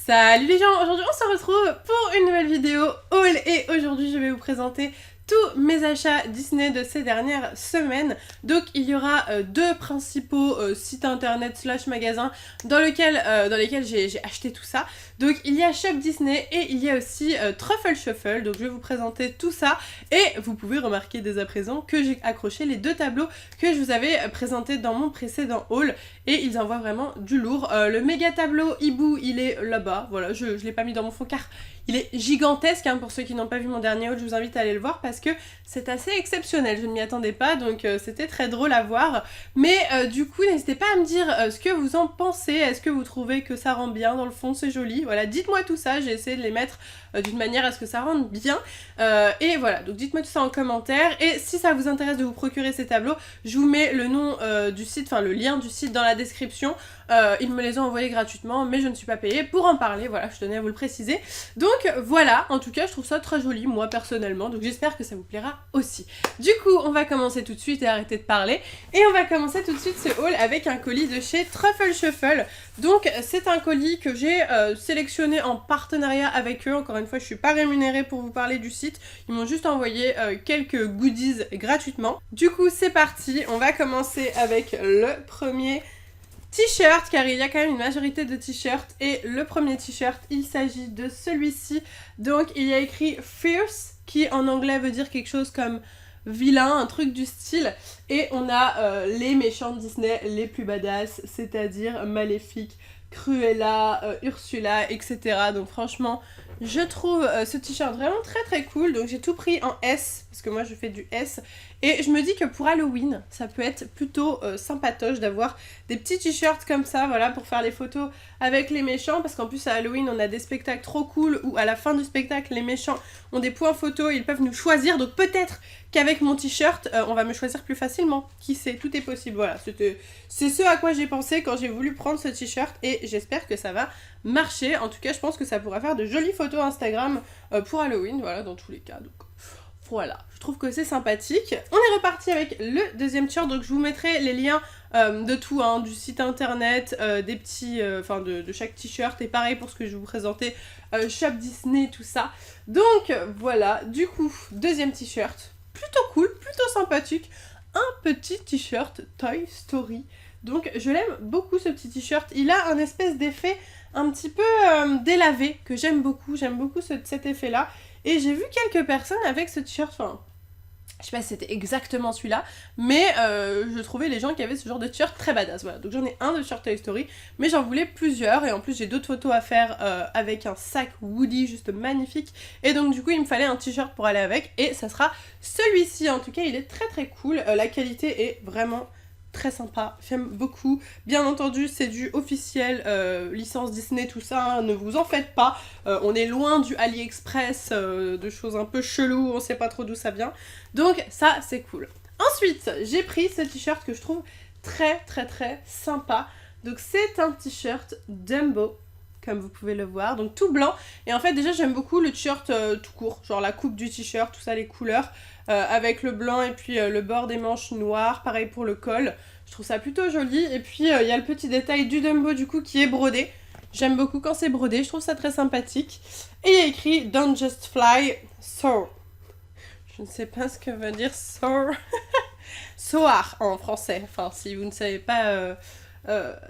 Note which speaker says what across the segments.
Speaker 1: Salut les gens, aujourd'hui on se retrouve pour une nouvelle vidéo haul et aujourd'hui je vais vous présenter tous mes achats Disney de ces dernières semaines. Donc il y aura deux principaux sites internet slash magasins dans lesquels j'ai acheté tout ça. Donc il y a Shop Disney et il y a aussi Truffle Shuffle. Donc je vais vous présenter tout ça et vous pouvez remarquer dès à présent que j'ai accroché les deux tableaux que je vous avais présentés dans mon précédent haul et ils envoient vraiment du lourd. Le méga tableau hibou il est là-bas, voilà, je l'ai pas mis dans mon fond car il est gigantesque, hein, pour ceux qui n'ont pas vu mon dernier haul, je vous invite à aller le voir parce que c'est assez exceptionnel, je ne m'y attendais pas, donc c'était très drôle à voir. Mais du coup, n'hésitez pas à me dire ce que vous en pensez, est-ce que vous trouvez que ça rend bien dans le fond, c'est joli, voilà, dites-moi tout ça, j'ai essayé de les mettre d'une manière à ce que ça rende bien. Et voilà, donc dites-moi tout ça en commentaire, et si ça vous intéresse de vous procurer ces tableaux, je vous mets le nom du site, enfin le lien du site dans la description. Ils me les ont envoyés gratuitement, mais je ne suis pas payée pour en parler, voilà, je tenais à vous le préciser. Donc voilà, en tout cas je trouve ça très joli moi personnellement, donc j'espère que ça vous plaira aussi. Du coup on va commencer tout de suite et arrêter de parler, et on va commencer tout de suite ce haul avec un colis de chez Truffle Shuffle. Donc c'est un colis que j'ai sélectionné en partenariat avec eux, encore une fois je suis pas rémunérée pour vous parler du site, ils m'ont juste envoyé quelques goodies gratuitement. Du coup c'est parti, on va commencer avec le premier t-shirt, car il y a quand même une majorité de t-shirts, et le premier t-shirt, il s'agit de celui-ci. Donc il y a écrit Fierce, qui en anglais veut dire quelque chose comme vilain, un truc du style, et on a les méchants de Disney les plus badass, c'est-à-dire Maléfique, Cruella, Ursula, etc. Donc franchement, je trouve ce t-shirt vraiment très cool, donc j'ai tout pris en S, parce que moi je fais du S, et je me dis que pour Halloween, ça peut être plutôt sympatoche d'avoir des petits t-shirts comme ça, voilà, pour faire les photos avec les méchants, parce qu'en plus à Halloween on a des spectacles trop cool, où à la fin du spectacle les méchants ont des points photos, ils peuvent nous choisir, donc peut-être qu'avec mon t-shirt, on va me choisir plus facilement, qui sait, tout est possible, voilà, c'est ce à quoi j'ai pensé quand j'ai voulu prendre ce t-shirt, et j'espère que ça va marcher. En tout cas je pense que ça pourra faire de jolies photos Instagram pour Halloween, voilà, dans tous les cas, donc voilà, je trouve que c'est sympathique. On est reparti avec le deuxième t-shirt, donc je vous mettrai les liens de tout, hein, du site internet, des petits, enfin de chaque t-shirt, et pareil pour ce que je vais vous présenter, Shop Disney, tout ça. Donc voilà, du coup, deuxième t-shirt, plutôt cool, plutôt sympathique, un petit t-shirt Toy Story. Donc je l'aime beaucoup ce petit t-shirt, il a un espèce d'effet un petit peu délavé, que j'aime beaucoup cet effet-là. Et j'ai vu quelques personnes avec ce t-shirt, enfin, je sais pas si c'était exactement celui-là, mais je trouvais les gens qui avaient ce genre de t-shirt très badass, voilà. Donc j'en ai un de t-shirt Toy Story, mais j'en voulais plusieurs, et en plus j'ai d'autres photos à faire avec un sac Woody juste magnifique, et donc du coup il me fallait un t-shirt pour aller avec, et ça sera celui-ci. En tout cas il est très cool, la qualité est vraiment très sympa, j'aime beaucoup. Bien entendu c'est du officiel, licence Disney, tout ça, hein, ne vous en faites pas, on est loin du AliExpress, de choses un peu cheloues, on sait pas trop d'où ça vient, donc ça c'est cool. Ensuite j'ai pris ce t-shirt que je trouve très sympa, donc c'est un t-shirt Dumbo, comme vous pouvez le voir, donc tout blanc, et en fait déjà j'aime beaucoup le t-shirt tout court, genre la coupe du t-shirt, tout ça, les couleurs, avec le blanc et puis le bord des manches noires, pareil pour le col, je trouve ça plutôt joli, et puis il y a le petit détail du Dumbo du coup qui est brodé, j'aime beaucoup quand c'est brodé, je trouve ça très sympathique, et il y a écrit Don't just fly, soar. Je ne sais pas ce que veut dire soar, soar en français, enfin si vous ne savez pas,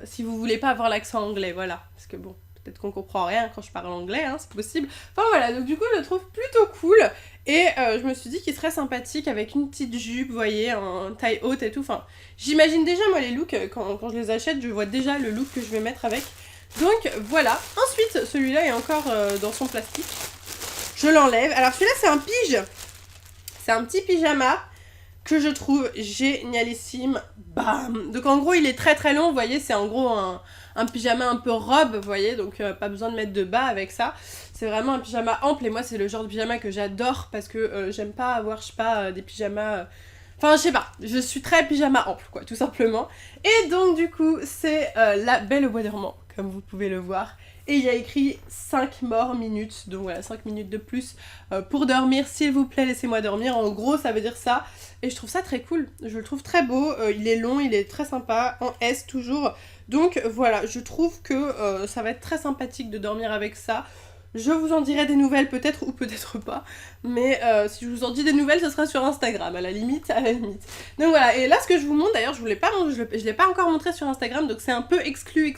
Speaker 1: si vous voulez pas avoir l'accent anglais, voilà, parce que bon, peut-être qu'on comprend rien quand je parle anglais, hein, c'est possible. Enfin voilà, donc du coup je le trouve plutôt cool, et je me suis dit qu'il serait sympathique avec une petite jupe, vous voyez, en taille haute et tout, enfin j'imagine déjà moi les looks, quand je les achète, je vois déjà le look que je vais mettre avec, donc voilà. Ensuite celui-là est encore dans son plastique, je l'enlève, alors celui-là c'est un pige, c'est un petit pyjama que je trouve génialissime, bam. Donc en gros il est très long, vous voyez, c'est en gros un pyjama un peu robe, vous voyez, donc pas besoin de mettre de bas avec ça, c'est vraiment un pyjama ample, et moi c'est le genre de pyjama que j'adore, parce que j'aime pas avoir, je sais pas, des pyjamas, enfin je sais pas, je suis très pyjama ample quoi, tout simplement, et donc du coup c'est la Belle au bois dormant, comme vous pouvez le voir. Et il y a écrit 5 morts minutes, donc voilà, 5 minutes de plus pour dormir, s'il vous plaît, laissez-moi dormir. En gros, ça veut dire ça, et je trouve ça très cool, je le trouve très beau, il est long, il est très sympa, en S toujours, Donc voilà, je trouve que ça va être très sympathique de dormir avec ça. Je vous en dirai des nouvelles peut-être ou peut-être pas, mais si je vous en dis des nouvelles, ce sera sur Instagram, à la limite, à la limite. Donc voilà, et là ce que je vous montre, d'ailleurs je l'ai pas encore montré sur Instagram, donc c'est un peu exclu,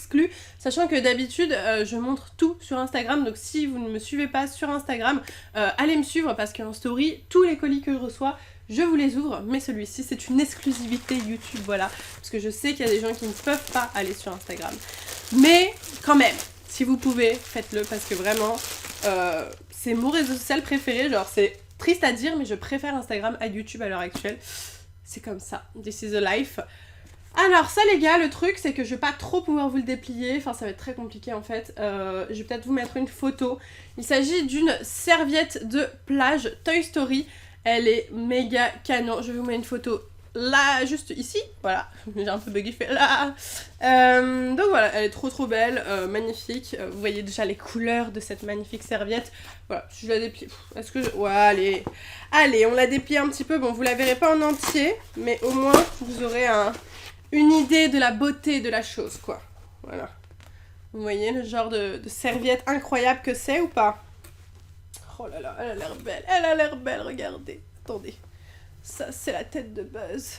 Speaker 1: sachant que d'habitude je montre tout sur Instagram, donc si vous ne me suivez pas sur Instagram, allez me suivre parce qu'en story, tous les colis que je reçois, je vous les ouvre, mais celui-ci c'est une exclusivité YouTube, voilà, parce que je sais qu'il y a des gens qui ne peuvent pas aller sur Instagram. Mais quand même, si vous pouvez, faites-le parce que vraiment, c'est mon réseau social préféré. Genre, c'est triste à dire, mais je préfère Instagram à YouTube à l'heure actuelle. C'est comme ça. This is the life. Alors, ça, les gars, le truc, c'est que je vais pas trop pouvoir vous le déplier. Enfin, ça va être très compliqué en fait. Je vais peut-être vous mettre une photo. Il s'agit d'une serviette de plage Toy Story. Elle est méga canon. Je vais vous mettre une photo là, juste ici, voilà, j'ai un peu bugué, fait là. Donc voilà, elle est trop belle, magnifique. Vous voyez déjà les couleurs de cette magnifique serviette. Voilà, je la déplie. Est-ce que je... Ouais, allez, on la déplie un petit peu. Bon, vous la verrez pas en entier, mais au moins vous aurez une idée de la beauté de la chose, quoi. Voilà. Vous voyez le genre de serviette incroyable que c'est ou pas? Oh là là, elle a l'air belle, regardez. Attendez. Ça, c'est la tête de Buzz.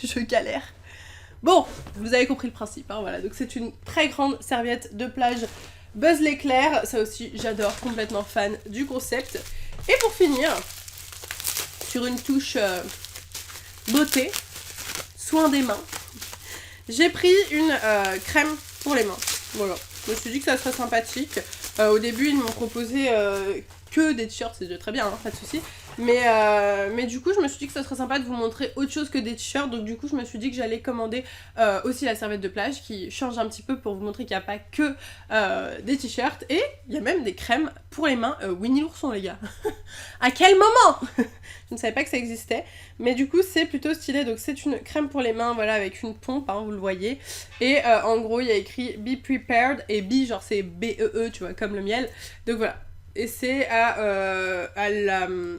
Speaker 1: Je galère. Bon, vous avez compris le principe, hein, voilà. Donc c'est une très grande serviette de plage Buzz l'éclair. Ça aussi, j'adore, complètement fan du concept. Et pour finir, sur une touche beauté, soin des mains, j'ai pris une crème pour les mains. Voilà, je me suis dit que ça serait sympathique. Au début, ils m'ont proposé que des t-shirts, c'est déjà très bien, hein, pas de soucis. Mais du coup, je me suis dit que ça serait sympa de vous montrer autre chose que des t-shirts. Donc du coup, je me suis dit que j'allais commander aussi la serviette de plage qui change un petit peu pour vous montrer qu'il n'y a pas que des t-shirts. Et il y a même des crèmes pour les mains Winnie l'ourson, les gars. À quel moment? Je ne savais pas que ça existait. Mais du coup, c'est plutôt stylé. Donc c'est une crème pour les mains, voilà, avec une pompe, hein, vous le voyez. Et en gros, il y a écrit Be Prepared. Et Be, genre c'est B-E-E, tu vois, comme le miel. Donc voilà. Et c'est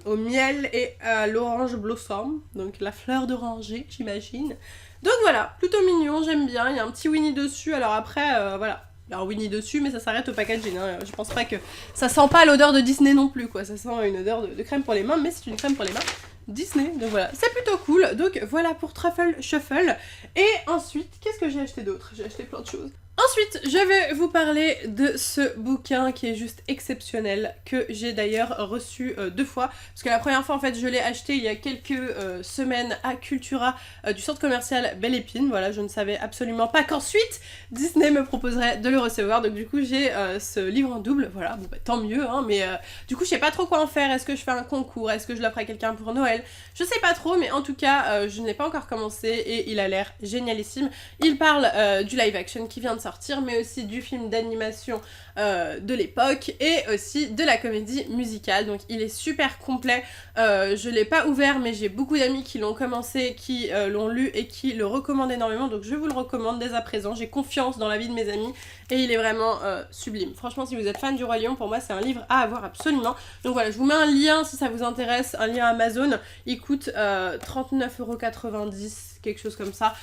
Speaker 1: au miel et à l'orange blossom, donc la fleur d'oranger, j'imagine. Donc voilà, plutôt mignon, j'aime bien. Il y a un petit Winnie dessus, alors après, voilà. Il y a un Winnie dessus, mais ça s'arrête au packaging. Hein. Je pense pas que... Ça sent pas l'odeur de Disney non plus, quoi. Ça sent une odeur de crème pour les mains, mais c'est une crème pour les mains Disney. Donc voilà, c'est plutôt cool. Donc voilà pour Truffle Shuffle. Et ensuite, qu'est-ce que j'ai acheté d'autre? J'ai acheté plein de choses. Ensuite, je vais vous parler de ce bouquin qui est juste exceptionnel, que j'ai d'ailleurs reçu 2 fois, parce que la première fois en fait je l'ai acheté il y a quelques semaines à Cultura du centre commercial Belle Épine. Voilà, je ne savais absolument pas qu'ensuite Disney me proposerait de le recevoir, donc du coup j'ai ce livre en double, voilà, bon bah tant mieux, hein, mais du coup je sais pas trop quoi en faire. Est-ce que je fais un concours? Est-ce que je l'offre à quelqu'un pour Noël? Je sais pas trop, mais en tout cas je ne l'ai pas encore commencé et il a l'air génialissime. Il parle du live action qui vient de sortir, mais aussi du film d'animation de l'époque et aussi de la comédie musicale. Donc il est super complet. Je l'ai pas ouvert, mais j'ai beaucoup d'amis qui l'ont commencé, qui l'ont lu et qui le recommandent énormément, donc je vous le recommande dès à présent. J'ai confiance dans la vie de mes amis et il est vraiment sublime. Franchement, si vous êtes fan du Roi Lion, pour moi c'est un livre à avoir absolument. Donc voilà, je vous mets un lien si ça vous intéresse, un lien Amazon. Il coûte 39,90 €, quelque chose comme ça.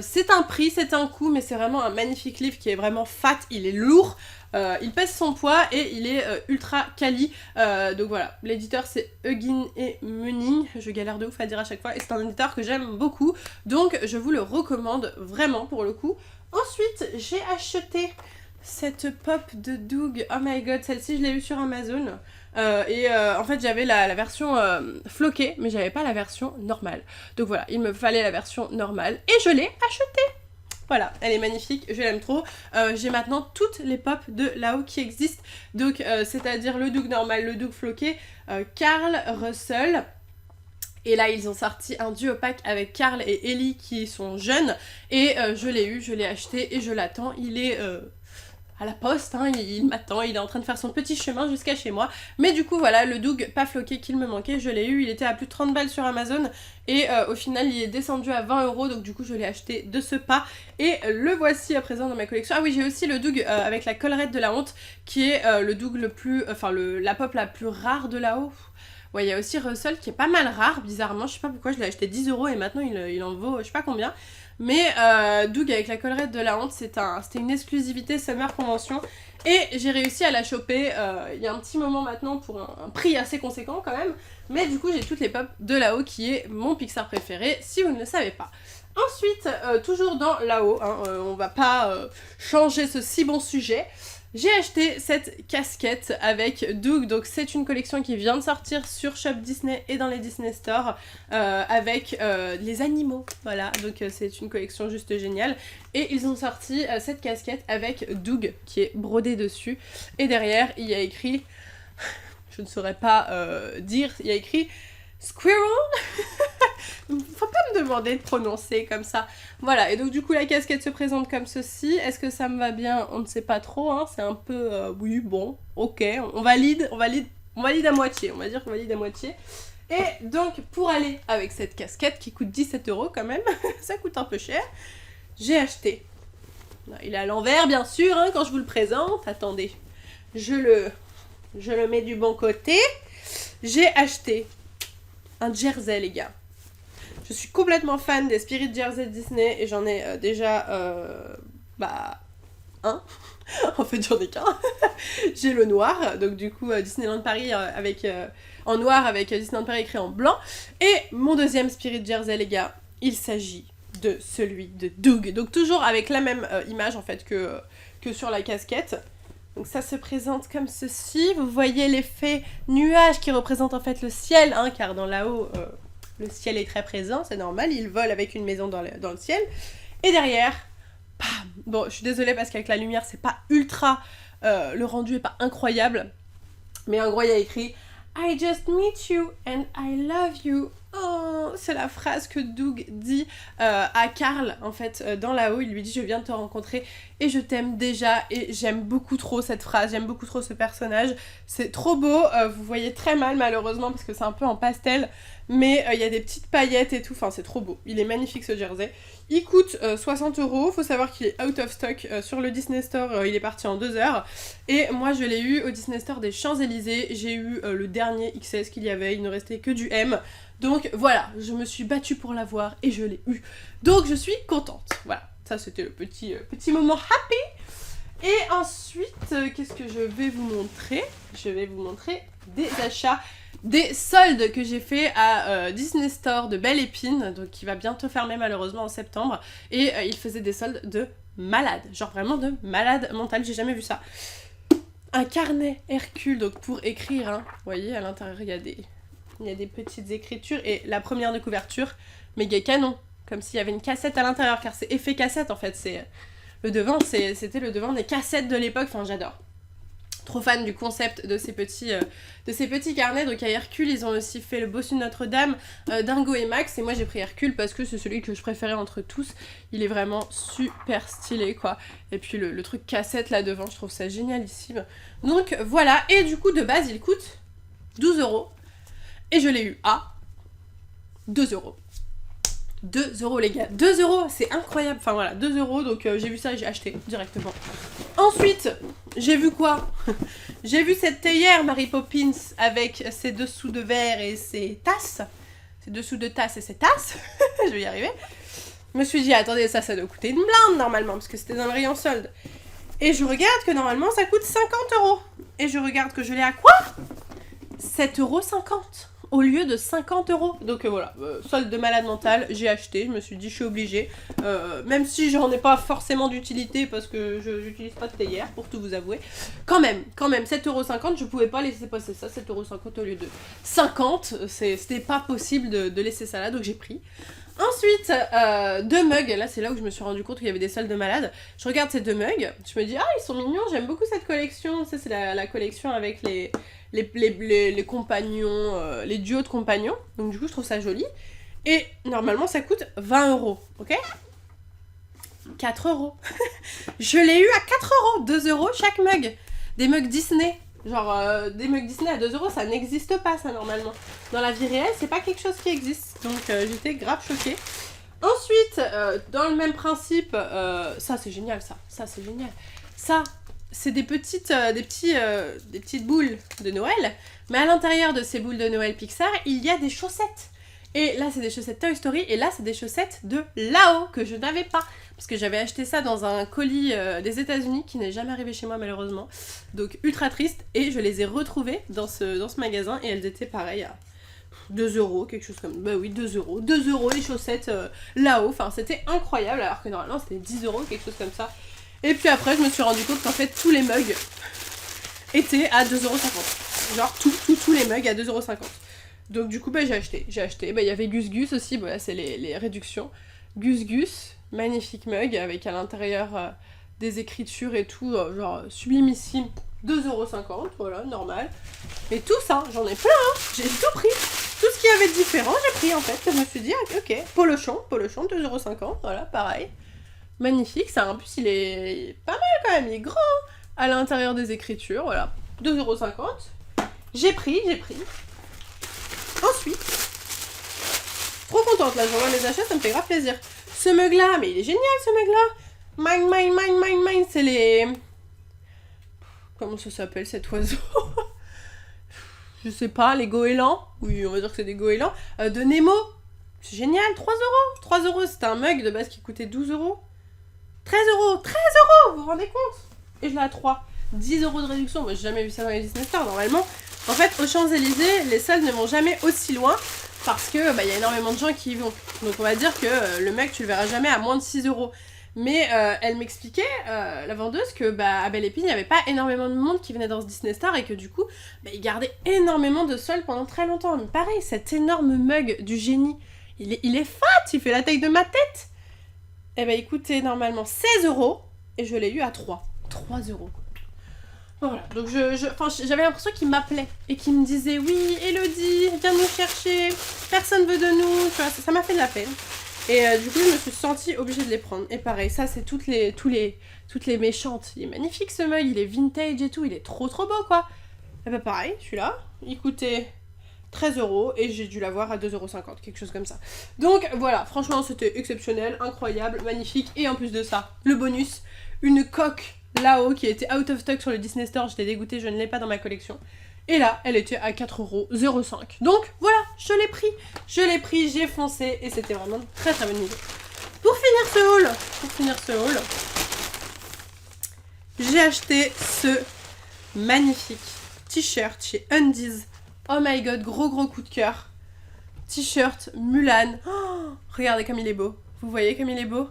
Speaker 1: C'est un prix, c'est un coût, mais c'est vraiment un magnifique livre qui est vraiment fat, il est lourd. Il pèse son poids et il est ultra quali. Donc voilà, l'éditeur c'est Huggin et Muning, je galère de ouf à dire à chaque fois, et c'est un éditeur que j'aime beaucoup, donc je vous le recommande vraiment pour le coup. Ensuite, j'ai acheté cette pop de Doug, oh my god, celle-ci je l'ai eue sur Amazon. En fait j'avais la version floquée, mais j'avais pas la version normale. Donc voilà, il me fallait la version normale et je l'ai achetée. Voilà, elle est magnifique, je l'aime trop. J'ai maintenant toutes les pop de Lao qui existent. Donc c'est-à-dire le Doug normal, le Doug floqué, Carl, Russell. Et là ils ont sorti un duo pack avec Carl et Ellie qui sont jeunes. Et je l'ai eu, je l'ai acheté et je l'attends. Il est... à la poste, hein, il m'attend, il est en train de faire son petit chemin jusqu'à chez moi. Mais du coup voilà, le Doug pas floqué qu'il me manquait, je l'ai eu, il était à plus de 30 balles sur Amazon. Et au final il est descendu à 20 €, donc du coup je l'ai acheté de ce pas. Et le voici à présent dans ma collection. Ah oui, j'ai aussi le Doug avec la collerette de la honte, qui est le Doug le plus... Enfin la pop la plus rare de là-haut. Ouais, il y a aussi Russell qui est pas mal rare, bizarrement, je sais pas pourquoi je l'ai acheté 10 € et maintenant il en vaut je sais pas combien. Mais Doug avec la collerette de la honte, c'était une exclusivité Summer Convention. Et j'ai réussi à la choper il y a un petit moment maintenant pour un prix assez conséquent quand même. Mais du coup j'ai toutes les pop de là-haut qui est mon Pixar préféré si vous ne le savez pas. Ensuite, toujours dans là-haut, hein, on va pas changer ce si bon sujet. J'ai acheté cette casquette avec Doug, donc c'est une collection qui vient de sortir sur Shop Disney et dans les Disney Store avec les animaux, voilà, donc c'est une collection juste géniale. Et ils ont sorti cette casquette avec Doug qui est brodé dessus et derrière il y a écrit, je ne saurais pas dire, il y a écrit Squirrel. Faut pas me demander de prononcer comme ça. Voilà, et donc du coup la casquette se présente comme ceci. Est-ce que ça me va bien? On ne sait pas trop, hein. C'est un peu... oui, bon, ok, on valide à moitié. On va dire qu'on valide à moitié. Et donc pour aller avec cette casquette qui coûte 17 € quand même, ça coûte un peu cher, j'ai acheté... Il est à l'envers bien sûr, hein, quand je vous le présente. Attendez, je le mets du bon côté. J'ai acheté un jersey les gars. Je suis complètement fan des Spirit Jersey Disney et j'en ai déjà un. En fait j'en ai qu'un. J'ai le noir, donc du coup Disneyland Paris en noir avec Disneyland Paris écrit en blanc. Et mon deuxième Spirit Jersey les gars, il s'agit de celui de Doug. Donc toujours avec la même image en fait que sur la casquette. Donc ça se présente comme ceci. Vous voyez l'effet nuage qui représente en fait le ciel, hein, car dans là-haut... le ciel est très présent, c'est normal, il vole avec une maison dans le ciel. Et derrière, bam. Bon, je suis désolée parce qu'avec la lumière, c'est pas ultra... le rendu est pas incroyable. Mais en gros, il y a écrit « I just meet you and I love you ». Oh, c'est la phrase que Doug dit à Carl, en fait, dans là-haut. Il lui dit « Je viens de te rencontrer et je t'aime déjà ». Et j'aime beaucoup trop cette phrase, j'aime beaucoup trop ce personnage. C'est trop beau, vous voyez très mal malheureusement parce que c'est un peu en pastel. Mais il y a des petites paillettes et tout, enfin c'est trop beau. Il est magnifique ce jersey. Il coûte 60 €, faut savoir qu'il est out of stock sur le Disney Store, il est parti en 2 heures. Et moi je l'ai eu au Disney Store des Champs-Élysées, j'ai eu le dernier XS qu'il y avait, il ne restait que du M. Donc voilà, je me suis battue pour l'avoir et je l'ai eu. Donc je suis contente, voilà. Ça c'était le petit moment happy. Et ensuite, qu'est-ce que je vais vous montrer? Je vais vous montrer des achats, des soldes que j'ai fait à Disney Store de Belle Épine, donc qui va bientôt fermer malheureusement en septembre. Et il faisait des soldes de malade, genre vraiment de malade mental, j'ai jamais vu ça. Un carnet Hercule, donc pour écrire, hein. Vous voyez, à l'intérieur il y a des petites écritures. Et la première de couverture, méga canon, comme s'il y avait une cassette à l'intérieur, car c'est effet cassette en fait, c'est... Le devant, c'était le devant des cassettes de l'époque, enfin j'adore. Trop fan du concept de ces petits carnets. Donc à Hercule, ils ont aussi fait le Bossu de Notre-Dame, Dingo et Max. Et moi j'ai pris Hercule parce que c'est celui que je préférais entre tous. Il est vraiment super stylé quoi. Et puis le truc cassette là devant, je trouve ça génialissime. Donc voilà, et du coup de base il coûte 12 €. Et je l'ai eu à 2 €. 2 € les gars, 2 €, c'est incroyable, enfin voilà, 2 €, donc j'ai vu ça et j'ai acheté directement. Ensuite, j'ai vu quoi? J'ai vu cette théière Mary Poppins avec ses dessous de verre et ses tasses. Ses dessous de tasses et ses tasses, je vais y arriver. Je me suis dit, attendez, ça doit coûter une blinde normalement, parce que c'était dans le rayon solde. Et je regarde que normalement ça coûte 50 €. Et je regarde que je l'ai à quoi? 7,50 € au lieu de 50 €. Donc voilà, solde de malade mental, j'ai acheté, je me suis dit je suis obligée. Même si j'en ai pas forcément d'utilité parce que je n'utilise pas de théière, pour tout vous avouer. Quand même, 7,50 €, je pouvais pas laisser passer ça, 7,50 € au lieu de 50. C'était pas possible de laisser ça là, donc j'ai pris. Ensuite, 2 mugs, là c'est là où je me suis rendu compte qu'il y avait des soldes de malades. Je regarde ces 2 mugs, je me dis, ah ils sont mignons, j'aime beaucoup cette collection. Ça c'est la collection avec les compagnons, les duos de compagnons. Donc du coup je trouve ça joli. Et normalement ça coûte 20 €, ok? 4 €. Je l'ai eu à 4 €, 2 € chaque mug. Des mugs Disney. Genre des mugs Disney à 2 €, ça n'existe pas ça normalement. Dans la vie réelle, c'est pas quelque chose qui existe. Donc j'étais grave choquée. Ensuite, dans le même principe, ça c'est génial ça. Ça c'est génial. Ça, c'est des petites boules de Noël. Mais à l'intérieur de ces boules de Noël Pixar, il y a des chaussettes. Et là, c'est des chaussettes Toy Story. Et là, c'est des chaussettes de Lao que je n'avais pas. Parce que j'avais acheté ça dans un colis des États-Unis qui n'est jamais arrivé chez moi, malheureusement. Donc, ultra triste. Et je les ai retrouvées dans ce magasin. Et elles étaient pareilles à 2 euros, quelque chose comme... Bah oui, 2 euros. 2 euros les chaussettes Lao. Enfin, c'était incroyable. Alors que normalement, c'était 10 euros, quelque chose comme ça. Et puis après, je me suis rendu compte qu'en fait, tous les mugs étaient à 2,50 €. Genre, tous les mugs à 2,50 €. Donc du coup, bah, j'ai acheté. Bah, il y avait Gus Gus aussi, voilà, c'est les réductions. Gus Gus, magnifique mug, avec à l'intérieur des écritures et tout, genre sublimissime, 2,50 €, voilà, normal. Et tout ça, j'en ai plein, hein. J'ai tout pris. Tout ce qu'il y avait de différent, j'ai pris en fait. Je me suis dit, ok, Polochon, 2,50 €, voilà, pareil. Magnifique, ça, en plus il est pas mal quand même, il est grand, hein. À l'intérieur des écritures, voilà, 2,50 €. J'ai pris. Ensuite, trop contente là, je vois mes achats, ça me fait grave plaisir. Ce mug là, mais il est génial ce mug là. Mine, c'est les... Comment ça s'appelle cet oiseau? Je sais pas, les goélands. Oui, on va dire que c'est des goélands. De Nemo. C'est génial, 3 €. 3 €, c'était un mug de base qui coûtait 12 €. 13 €, 13 €, vous vous rendez compte? Et je l'ai à 3. 10 € de réduction, moi j'ai jamais vu ça dans les Disney Store normalement. En fait, aux Champs-Élysées, les soldes ne vont jamais aussi loin parce que y a énormément de gens qui y vont. Donc on va dire que le mec, tu le verras jamais à moins de 6 €. Mais elle m'expliquait, la vendeuse, que à Belle Épine, il n'y avait pas énormément de monde qui venait dans ce Disney Store et que du coup, il gardait énormément de soldes pendant très longtemps. Mais pareil, cet énorme mug du génie, il est fat, il fait la taille de ma tête. Eh ben écoutez, normalement 16 € et je l'ai eu à 3 €. Voilà, donc j'avais l'impression qu'il m'appelait et qu'il me disait oui, Elodie, viens nous chercher, personne veut de nous, tu vois, ça m'a fait de la peine. Et du coup, je me suis sentie obligée de les prendre. Et pareil, ça, c'est toutes les méchantes. Il est magnifique ce mug, il est vintage et tout, il est trop beau quoi. Et bah pareil, celui-là, il coûtait 13 € et j'ai dû l'avoir à 2,50 €, quelque chose comme ça. Donc voilà, franchement, c'était exceptionnel, incroyable, magnifique. Et en plus de ça, le bonus, une coque Lao qui était out of stock sur le Disney Store, j'étais dégoûtée, je ne l'ai pas dans ma collection. Et là, elle était à 4,05 €. Donc voilà, je l'ai pris, j'ai foncé et c'était vraiment une très bonne idée. Pour finir ce haul, j'ai acheté ce magnifique t-shirt chez Undies. Oh my god, gros coup de cœur. T-shirt Mulan. Oh, regardez comme il est beau. Vous voyez comme il est beau?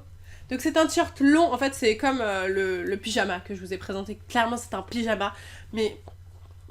Speaker 1: Donc c'est un t-shirt long, en fait c'est comme le pyjama que je vous ai présenté. Clairement c'est un pyjama, mais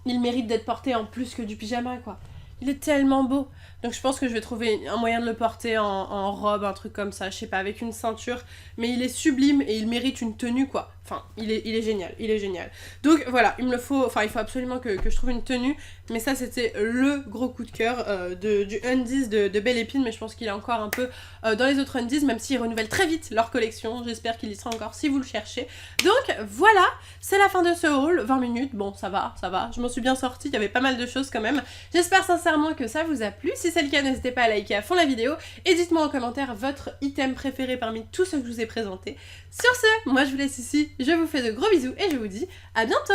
Speaker 1: il mérite d'être porté en plus que du pyjama quoi. Il est tellement beau. Donc je pense que je vais trouver un moyen de le porter en robe, un truc comme ça, je sais pas, avec une ceinture. Mais il est sublime et il mérite une tenue quoi. Enfin, il est génial. Donc voilà, il faut absolument que je trouve une tenue. Mais ça c'était le gros coup de cœur du Undies de Belle Épine. Mais je pense qu'il est encore un peu dans les autres Undies, même s'ils renouvellent très vite leur collection. J'espère qu'il y sera encore si vous le cherchez. Donc voilà, c'est la fin de ce haul, 20 minutes, bon ça va, je m'en suis bien sortie, il y avait pas mal de choses quand même. J'espère sincèrement que ça vous a plu, si c'est le cas n'hésitez pas à liker à fond la vidéo et dites-moi en commentaire votre item préféré parmi tous ceux que je vous ai présentés. Sur ce, moi je vous laisse ici, je vous fais de gros bisous et je vous dis à bientôt.